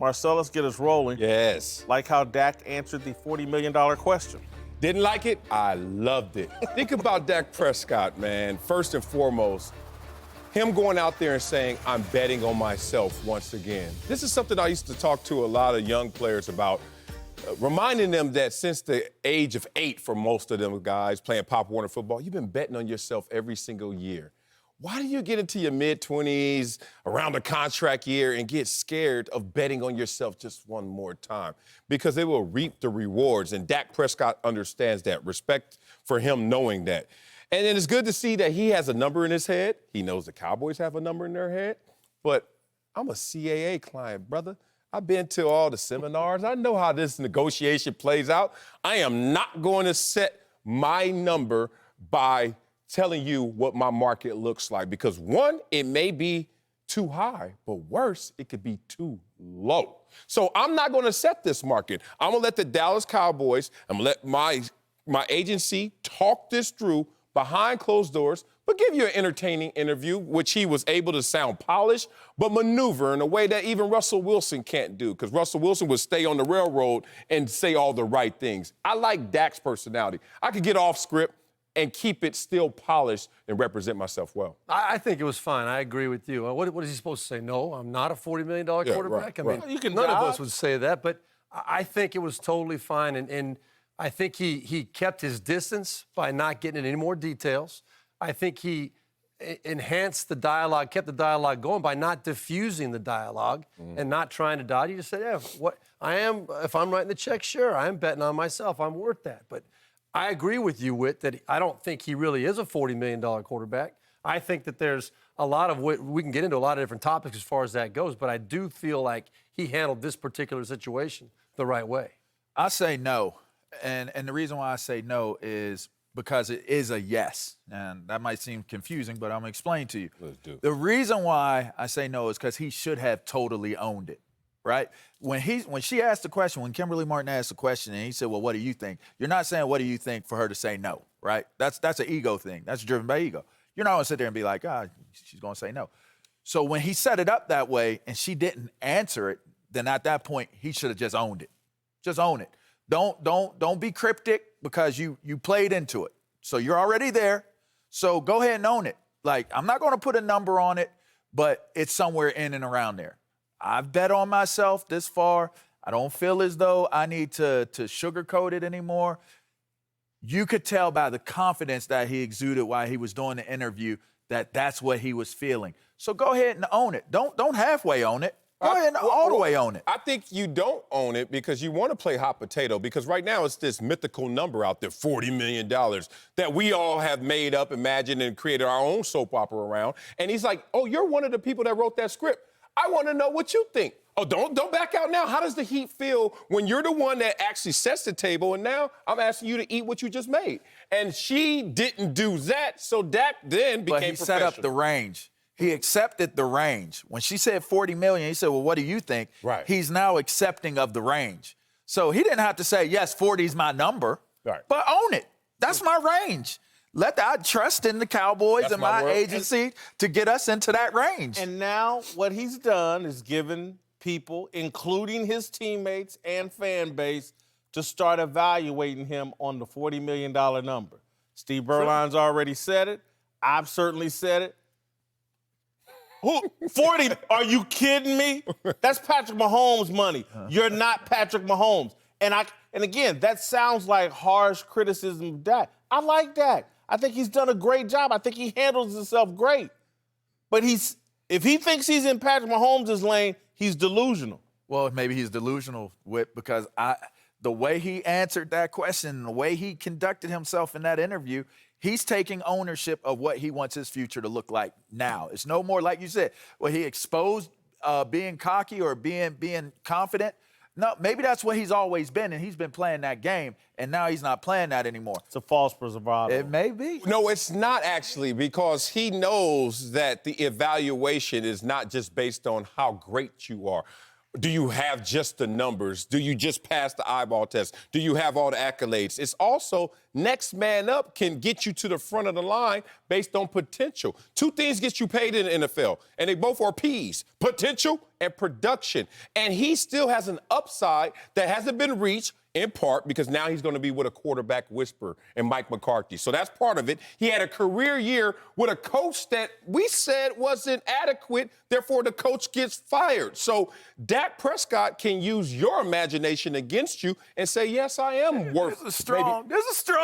Marcellus, get us rolling. Yes. Like how Dak answered the $40 million question. Didn't like it? I loved it. Think about Dak Prescott, man. First and foremost, him going out there and saying, I'm betting on myself once again. This is something I used to talk to a lot of young players about, reminding them that since the age of 8 for most of them guys playing Pop Warner football, you've been betting on yourself every single year. Why do you get into your mid-20s, around the contract year, and get scared of betting on yourself just one more time? Because they will reap the rewards, and Dak Prescott understands that. Respect for him knowing that. And then it's good to see that he has a number in his head. He knows the Cowboys have a number in their head. But I'm a CAA client, brother. I've been to all the seminars. I know how this negotiation plays out. I am not going to set my number by telling you what my market looks like, because one, it may be too high, but worse, it could be too low. So I'm not going to set this market. I'm going to let the Dallas Cowboys, I'm going to let my agency talk this through behind closed doors, but give you an entertaining interview, which he was able to sound polished, but maneuver in a way that even Russell Wilson can't do, because Russell Wilson would stay on the railroad and say all the right things. I like Dak's personality. I could get off script and keep it still polished and represent myself well. I think it was fine. I agree with you. What is he supposed to say? No, I'm not a $40 million quarterback. Right. I mean, none of us would say that, but I think it was totally fine. And I think he kept his distance by not getting into any more details. I think he enhanced the dialogue, kept the dialogue going by not diffusing the dialogue and not trying to dodge. He just said, if I'm writing the check, sure, I'm betting on myself. I'm worth that. But I agree with you, Whit, that I don't think he really is a $40 million quarterback. I think that there's a lot of we can get into a lot of different topics as far as that goes, but I do feel like he handled this particular situation the right way. I say no. And the reason why I say no is because it is a yes. And that might seem confusing, but I'm going to explain to you. Let's do it. The reason why I say no is because he should have totally owned it. Right? When she asked the question, when Kimberly Martin asked the question and he said, well, what do you think? You're not saying, what do you think, for her to say no, right? That's an ego thing. That's driven by ego. You're not going to sit there and be like, she's going to say no. So when he set it up that way and she didn't answer it, then at that point, he should have just owned it. Just own it. Don't be cryptic, because you played into it. So you're already there. So go ahead and own it. Like, I'm not going to put a number on it, but it's somewhere in and around there. I've bet on myself this far. I don't feel as though I need to sugarcoat it anymore. You could tell by the confidence that he exuded while he was doing the interview that that's what he was feeling. So go ahead and own it. Don't halfway own it. Go ahead and all the way own it. I think you don't own it because you want to play hot potato, because right now it's this mythical number out there, $40 million, that we all have made up, imagined, and created our own soap opera around. And he's like, oh, you're one of the people that wrote that script. I want to know what you think. Oh, don't back out now. How does the Heat feel when you're the one that actually sets the table, and now I'm asking you to eat what you just made? And she didn't do that, so Dak then became But he set up the range. He accepted the range. When she said $40 million, he said, well, what do you think? Right. He's now accepting of the range. So he didn't have to say, yes, 40 is my number, right, but own it. That's my range. I trust in the Cowboys and my agency to get us into that range. And now what he's done is given people, including his teammates and fan base, to start evaluating him on the $40 million number. Steve Berline's already said it. I've certainly said it. 40? Are you kidding me? That's Patrick Mahomes' money. You're not Patrick Mahomes. And again, that sounds like harsh criticism of Dak. I like Dak. I think he's done a great job. I think he handles himself great. But if he thinks he's in Patrick Mahomes' lane, he's delusional. Well, maybe he's delusional, because the way he answered that question, the way he conducted himself in that interview, he's taking ownership of what he wants his future to look like now. It's no more, like you said, well, he exposed being cocky or being confident. No, maybe that's what he's always been, and he's been playing that game, and now he's not playing that anymore. It's a false bravado. It may be. No, it's not actually, because he knows that the evaluation is not just based on how great you are. Do you have just the numbers? Do you just pass the eyeball test? Do you have all the accolades? It's also next man up can get you to the front of the line based on potential. Two things get you paid in the NFL, and they both are P's, potential and production. And he still has an upside that hasn't been reached, in part because now he's going to be with a quarterback whisperer and Mike McCarthy. So that's part of it. He had a career year with a coach that we said wasn't adequate, therefore the coach gets fired. So Dak Prescott can use your imagination against you and say, yes, I am worth There's a strong Hey,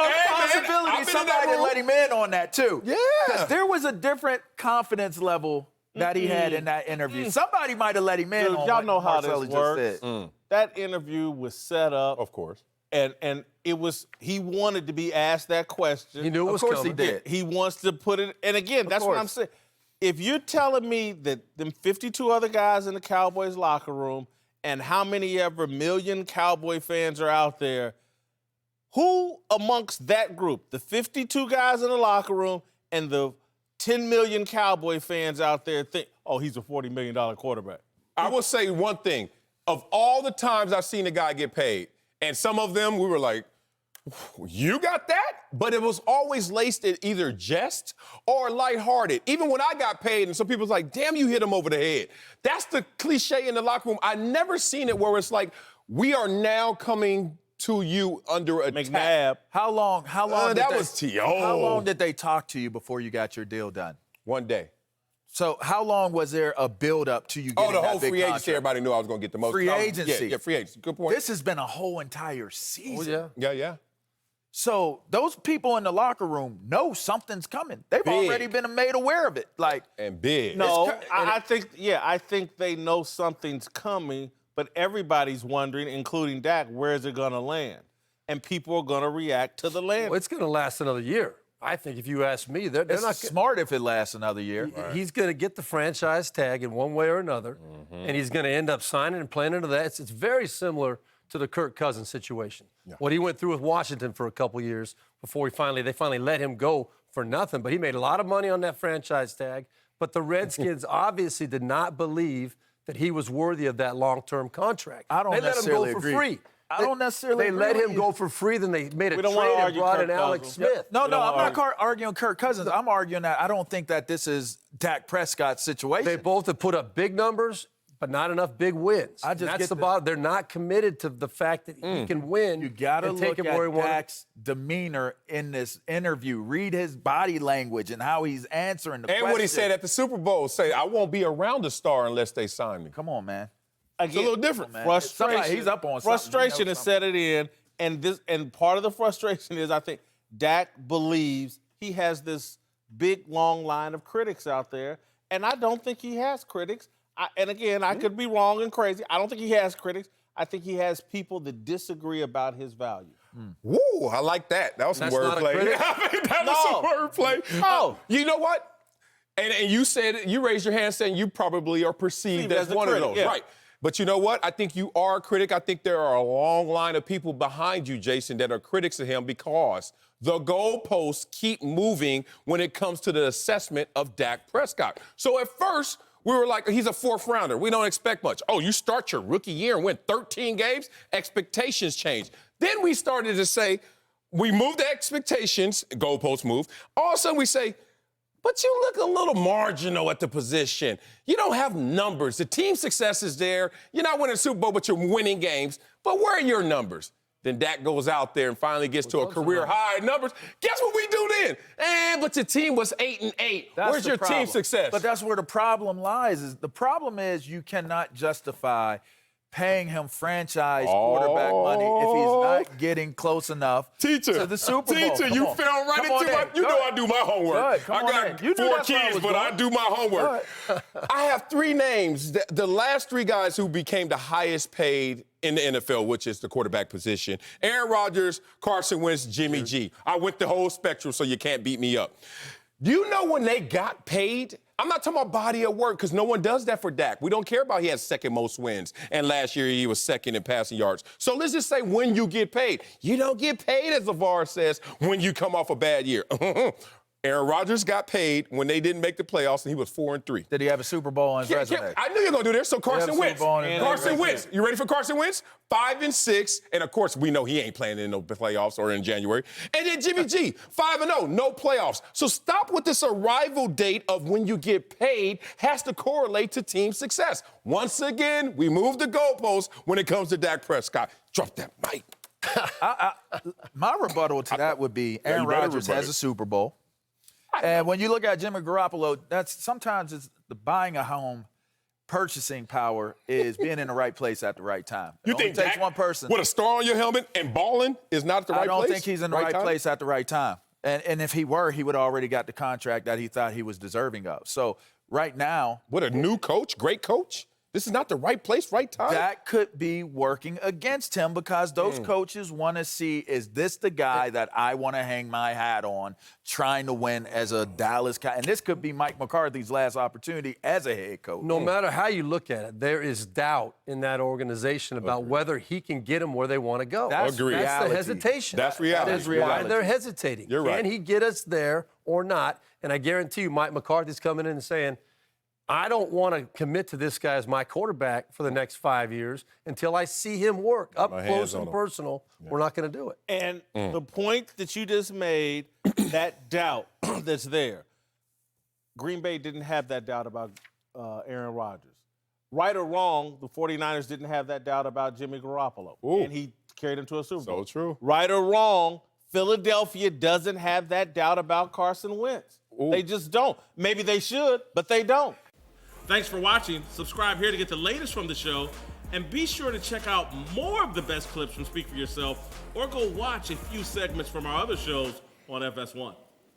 man, possibility I've been in somebody that room. let him in on that, too. Yeah. 'Cause there was a different confidence level that he had in that interview. Somebody might have let him in Dude, on y'all what know how Marcellus this just works. said. That interview was set up. Of course. And it was, he wanted to be asked that question. He knew it was course coming. he did. He wants to put it, and again, that's what I'm course. saying. If you're telling me that them 52 other guys in the Cowboys locker room and how many ever million Cowboy fans are out there, who amongst that group, the 52 guys in the locker room and the 10 million Cowboy fans out there think, oh, he's a $40 million quarterback? I will say one thing. Of all the times I've seen a guy get paid, and some of them we were like, you got that? But it was always laced in either jest or lighthearted. Even when I got paid, and some people's like, damn, you hit him over the head. That's the cliche in the locker room. I never seen it where it's like, we are now coming to you under attack. McNabb. How long that was T.O. How long did they talk to you before you got your deal done? One day. So how long was there a build-up to you getting The that whole big free agency, contract? everybody knew I was going to get the most. Free agency. Yeah, free agency. Good point. This has been a whole entire season. Oh, yeah. Yeah. So those people in the locker room know something's coming. They've Big. already been made aware of it. Like, And big. No, It's I think they know something's coming, but everybody's wondering, including Dak, where is it going to land? And people are going to react to the land. Well, it's going to last another year. I think if you ask me, they're it's not smart if it lasts another year. He's going to get the franchise tag in one way or another, and he's going to end up signing and playing into that. It's very similar to the Kirk Cousins situation. What he went through with Washington for a couple years before they finally let him go for nothing. But he made a lot of money on that franchise tag. But the Redskins obviously did not believe that he was worthy of that long-term contract. I don't they necessarily let him go agree. for free. I don't necessarily They agree let with him you. go for free, then they made a We don't wanna trade and argue brought Kirk in Alex Cousins. Smith. No, We don't I'm wanna not arguing Kirk Cousins. I'm arguing that I don't think that this is Dak Prescott's situation. They both have put up big numbers, but not enough big wins. I just And that's get the the- bottom. They're not committed to the fact that he can win. You got to and take look him where he at wanted. Dak's demeanor in this interview. Read his body language and how he's answering the And question. what he said at the Super Bowl, say, I won't be around the star unless they sign me. Come on, man. It's a little different. man. Frustration. Somebody- he's up on something. Frustration He knows has set it in, and part of the frustration is I think Dak believes he has this big long line of critics out there, and I don't think he has critics. And again, I could be wrong and crazy. I don't think he has critics. I think he has people that disagree about his value. Woo, I like that. That was some That's not a wordplay. critic? That was some wordplay. No. You know what? And you said, you raised your hand saying you probably are perceived as a one critic, of those. yeah. Right. But you know what? I think you are a critic. I think there are a long line of people behind you, Jason, that are critics of him because the goalposts keep moving when it comes to the assessment of Dak Prescott. So at first, we were like, he's a fourth rounder. We don't expect much. Oh, you start your rookie year and win 13 games? Expectations change. Then we started to say, we moved the expectations, goalposts move. All of a sudden we say, but you look a little marginal at the position. You don't have numbers. The team success is there. You're not winning a Super Bowl, but you're winning games. But where are your numbers? Then Dak goes out there and finally gets to a career high numbers. Guess what we do then? But your team was 8-8. That's Where's the your problem. team success? But that's where the problem lies. Is the problem is you cannot justify paying him franchise quarterback money if he's not getting close enough to the Super Bowl. Teacher, Come you on. fell right Come into on my. in. You Go know ahead. I do my homework. Go ahead. Come I on got in. You knew 4 that's where I kids, was but I going. do my homework. I have 3 names. The last 3 guys who became the highest paid in the NFL, which is the quarterback position: Aaron Rodgers, Carson Wentz, Jimmy G. I went the whole spectrum, so you can't beat me up. Do you know when they got paid? I'm not talking about body of work because no one does that for Dak. We don't care about he has second most wins, and last year he was second in passing yards. So let's just say when you get paid. You don't get paid, as LeVar says, when you come off a bad year. Aaron Rodgers got paid when they didn't make the playoffs, and he was 4-3. Did he have a Super Bowl on his resume? I knew you were going to do this. So Carson Wentz. Carson Wentz. You ready for Carson Wentz? 5-6. And, of course, we know he ain't playing in no playoffs or in January. And then Jimmy G, 5-0, no playoffs. So stop with this arrival date of when you get paid has to correlate to team success. Once again, we move the goalposts when it comes to Dak Prescott. Drop that mic. My rebuttal to that would be Aaron Rodgers has a Super Bowl. And when you look at Jimmy Garoppolo, sometimes it's the buying a home, purchasing power is being in the right place at the right time. You think it takes Dak, one person with a star on your helmet and balling is not at the right place? I don't think he's in the right place at the right time. And if he were, he would have already got the contract that he thought he was deserving of. So right now, with a new coach, great coach, this is not the right place, right time? That could be working against him because those coaches want to see, is this the guy that I want to hang my hat on trying to win as a Dallas Cowboys? And this could be Mike McCarthy's last opportunity as a head coach. No matter how you look at it, there is doubt in that organization about whether he can get them where they want to go. That's Agreed. That's reality. the hesitation. That's reality. That is why they're hesitating. You're right. Can he get us there or not? And I guarantee you Mike McCarthy's coming in and saying, I don't want to commit to this guy as my quarterback for the next 5 years until I see him work up close and personal. Yeah. We're not going to do it. And the point that you just made, that doubt that's there, Green Bay didn't have that doubt about Aaron Rodgers. Right or wrong, the 49ers didn't have that doubt about Jimmy Garoppolo. Ooh. And he carried him to a Super Bowl. So true. Right or wrong, Philadelphia doesn't have that doubt about Carson Wentz. Ooh. They just don't. Maybe they should, but they don't. Thanks for watching. Subscribe here to get the latest from the show. And be sure to check out more of the best clips from Speak For Yourself or go watch a few segments from our other shows on FS1.